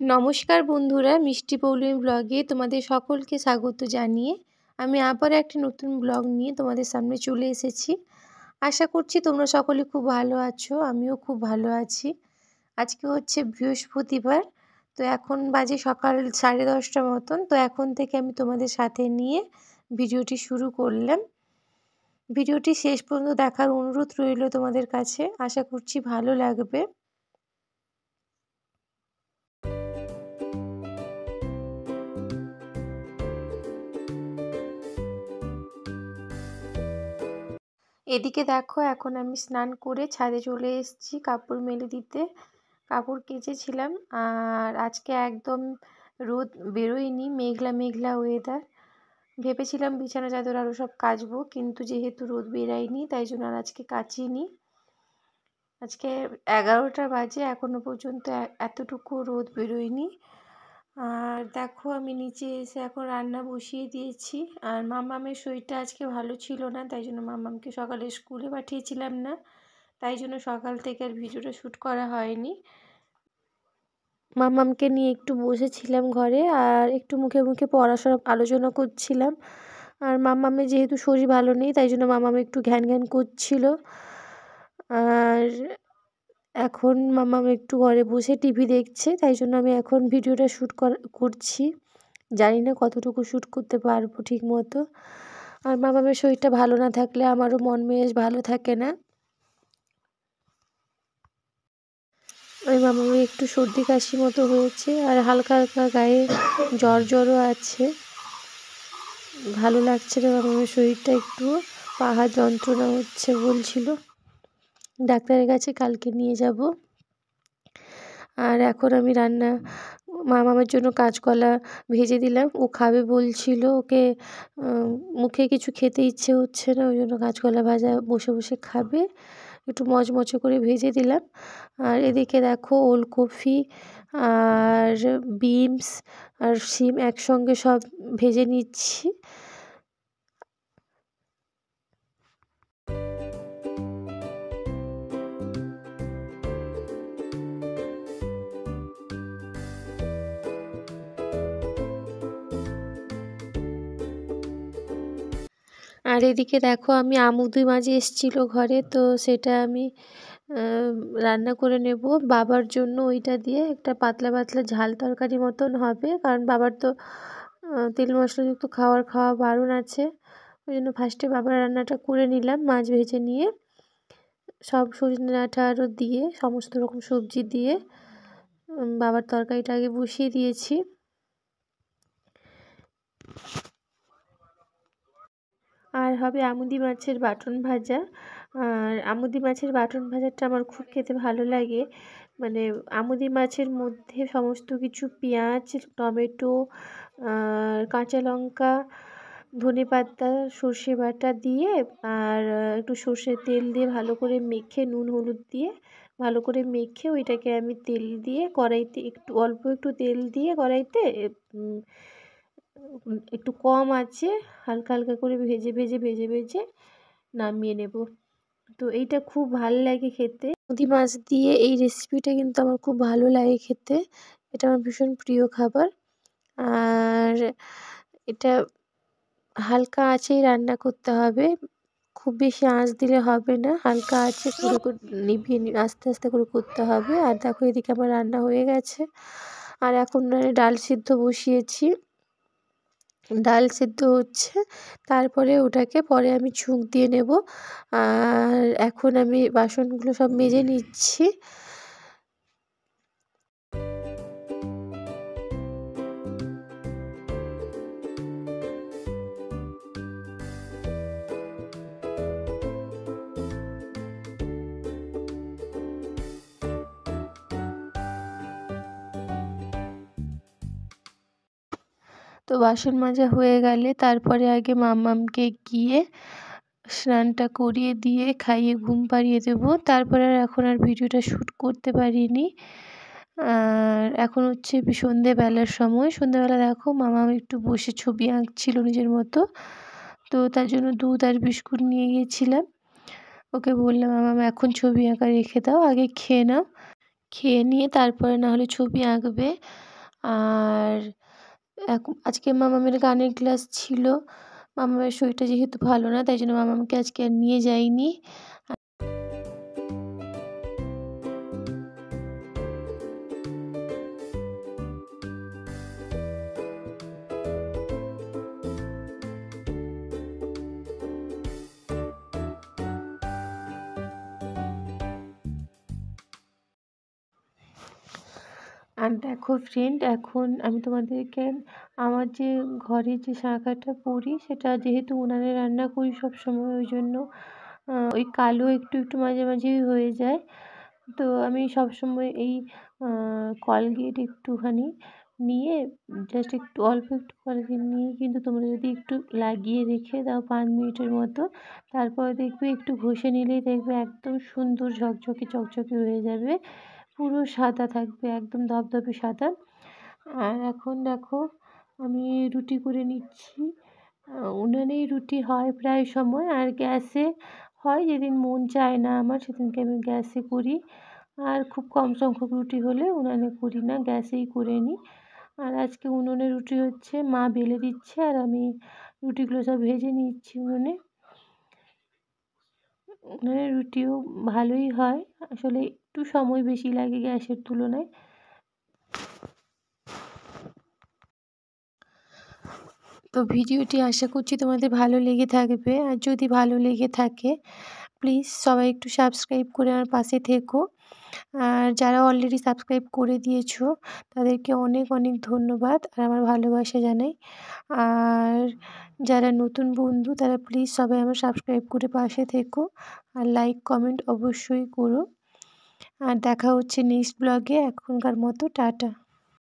নমস্কার বন্ধুরা, মিষ্টি পৌলমী ব্লগে তোমাদের সকলকে স্বাগত জানিয়ে আমি আবার একটা নতুন ব্লগ নিয়ে তোমাদের সামনে চলে এসেছি। আশা করছি তোমরা সকলে খুব ভালো আছো, আমিও খুব ভালো আছি। আজকে হচ্ছে বৃহস্পতিবার, তো এখন বাজে সকাল 10:30 মতন। তো এখন থেকে আমি তোমাদের সাথে নিয়ে ভিডিওটি শুরু করলাম। ভিডিওটি শেষ পর্যন্ত দেখার অনুরোধ রইল তোমাদের কাছে, আশা করছি ভালো লাগবে। এদিকে দেখো, এখন আমি স্নান করে ছাদে চলে এসেছি কাপড় মেলে দিতে। কাপড় কেচেছিলাম, আর আজকে একদম রোদ বেরোয়নি, মেঘলা মেঘলা ওয়েদার। ভেবেছিলাম বিছানা চাদর আরও সব কাচবো, কিন্তু যেহেতু রোদ বেরায়নি তাই জন্য আর আজকে কাচিনি। আজকে 11টা বাজে, এখনও পর্যন্ত এতটুকু রোদ বেরোয়নি। আর দেখো, আমি নিচে এসে এখন রান্না বসিয়ে দিয়েছি। আর মাম্মামের শরীরটা আজকে ভালো ছিল না, তাই জন্য মাম্মামকে সকালে স্কুলে পাঠিয়েছিলাম না, তাই জন্য সকাল থেকে আর ভিডিওটা শ্যুট করা হয়নি। মাম্মামকে নিয়ে একটু বসেছিলাম ঘরে, আর একটু মুখে মুখে পড়াশোনা আলোচনা করছিলাম। আর মাম্মামের যেহেতু শরীর ভালো নেই, তাই জন্য মাম্মাম একটু ঘ্যান ঘ্যান করছিল। আর এখন মাম্মাম একটু ঘরে বসে টিভি দেখছে, তাই জন্য আমি এখন ভিডিওটা শ্যুট করছি। জানি না কতটুকু শ্যুট করতে পারবো ঠিক মতো। আর মাম্মামের শরীরটা ভালো না থাকলে আমারও মন মেজাজ ভালো থাকে না। ওই মাম্মামের একটু সর্দি কাশি মতো হয়েছে, আর হালকা হালকা গায়ে জ্বরও আছে। ভালো লাগছে না মাম্মামের শরীরটা, একটু পাহাড় যন্ত্রণা হচ্ছে বলছিল। ডাক্তারের কাছে কালকে নিয়ে যাব। আর এখন আমি মামামের জন্য কাঁচকলা ভেজে দিলাম। ও খাবে বলছিল, ওকে মুখে কিছু খেতে ইচ্ছে হচ্ছে না, ওই জন্য কাঁচকলা ভাজা বসে বসে খাবে, একটু মচমচে করে ভেজে দিলাম। আর এদিকে দেখো, ওলকপি আর বিনস আর শিম একসঙ্গে সব ভেজে নিচ্ছি। আর এদিকে দেখো, আমি আমুদি মাছ এসেছিলো ঘরে, তো সেটা আমি রান্না করে নেব বাবার জন্য। ওইটা দিয়ে একটা পাতলা পাতলা ঝাল তরকারি মতন হবে, কারণ বাবার তো তেল মশলাযুক্ত খাওয়া বারণ আছে। ওই জন্য ফার্স্টে বাবার রান্নাটা করে নিলাম, মাছ ভেজে নিয়ে সব সজনে ডাঁটা আরও দিয়ে সমস্ত রকম সবজি দিয়ে বাবার তরকারিটা আগে বসিয়ে দিয়েছি। আর হবে আমুদি মাছের বাটন ভাজা। আর আমুদি মাছের বাটন ভাজাটা আমার খুব খেতে ভালো লাগে। মানে আমুদি মাছের মধ্যে সমস্ত কিছু পেঁয়াজ, টমেটো, কাঁচা লঙ্কা, ধনেপাতা, সর্ষে বাটা দিয়ে আর একটু সর্ষের তেল দিয়ে ভালো করে মেখে, নুন হলুদ দিয়ে ভালো করে মেখে, ওইটাকে আমি তেল দিয়ে কড়াইতে অল্প একটু তেল দিয়ে কড়াইতে একটু কম আছে হালকা হালকা করে ভেজে ভেজে ভেজে ভেজে নামিয়ে নেব। তো এইটা খুব ভালো লাগে খেতে। নদী মাছ দিয়ে এই রেসিপিটা কিন্তু আমার খুব ভালো লাগে খেতে, এটা আমার ভীষণ প্রিয় খাবার। আর এটা হালকা আঁচেই রান্না করতে হবে, খুব বেশি আঁচ দিলে হবে না, হালকা আঁচে করে নিভিয়ে আস্তে আস্তে করে করতে হবে। আর দেখো, এদিকে আমার রান্না হয়ে গেছে। আর এখন ডাল সিদ্ধ বসিয়েছি, ডাল সিদ্ধ হচ্ছে, তারপরে ওটাকে পরে আমি ছুঁক দিয়ে নেব। আর এখন আমি বাসনগুলো সব মেজে নিচ্ছি। তো বাসন মাজা হয়ে গেলে তারপরে আগে মাম্মামকে গিয়ে স্নানটা করিয়ে দিয়ে খাইয়ে ঘুম পাড়িয়ে দেবো। তারপরে এখন আর ভিডিওটা শ্যুট করতে পারিনি। আর এখন হচ্ছে সন্ধেবেলার সময়। সন্ধেবেলা দেখো, মাম্মাম একটু বসে ছবি আঁকছিল নিজের মতো, তো তার জন্য দুধ আর বিস্কুট নিয়ে গিয়েছিলাম। ওকে বললাম, মাম্মাম এখন ছবি আঁকা রেখে দাও, আগে খেয়ে নাও, খেয়ে নিয়ে তারপরে না হলে ছবি আঁকবে। আর আজকে মামামের গানের ক্লাস ছিল। মামামের শরীরটা যেহেতু ভালো না, তাই জন্য মামামকে আজকে আর নিয়ে যাইনি। আর দেখো ফ্রেন্ড, এখন আমি তোমাদেরকে আমার যে ঘরে যে শাঁখাটা পরি, সেটা যেহেতু উনানে রান্না করি সবসময়, ওই জন্য ওই কালো একটু একটু মাঝে মাঝেই হয়ে যায়। তো আমি সবসময় এই কলগেট একটুখানি নিয়ে, জাস্ট একটু অল্প একটু কলগেট নিয়ে, কিন্তু তোমরা যদি একটু লাগিয়ে রেখে দাও 5 মিনিটের মতো, তারপর দেখবে একটু ঘষে নিলেই দেখবে একদম সুন্দর ঝকঝকে চকচকে হয়ে যাবে, পুরো সাদা থাকবে, একদম ধবধবে সাদা। আর এখন দেখো আমি রুটি করে নিচ্ছি। উনানেই রুটি হয় প্রায় সময়, আর গ্যাসে হয় যেদিন মন চায় না আমার, সেদিনকে আমি গ্যাসে করি। আর খুব কম সংখ্যক রুটি হলে উনানে করি না, গ্যাসেই করে নিই। আর আজকে উনুনে রুটি হচ্ছে, মা বেলে দিচ্ছে আর আমি রুটিগুলো সব ভেজে নিচ্ছি উনুনে। উনানের রুটিও ভালোই হয়, আসলে একটু সময় বেশি লাগে গ্যাসের তুলনায়। তো ভিডিওটি আশা করছি তোমাদের ভালো লেগে থাকবে, আর যদি ভালো লেগে থাকে প্লিজ সবাই একটু সাবস্ক্রাইব করে আমার পাশে থেকো। আর যারা অলরেডি সাবস্ক্রাইব করে দিয়েছো তাদেরকে অনেক অনেক ধন্যবাদ আর আমার ভালোবাসা জানাই। আর যারা নতুন বন্ধু তারা প্লিজ সবাই আমার সাবস্ক্রাইব করে পাশে থেকো, আর লাইক কমেন্ট অবশ্যই করো। আর দেখা হচ্ছে নেক্সট ব্লগে। এখনকার মতো টাটা।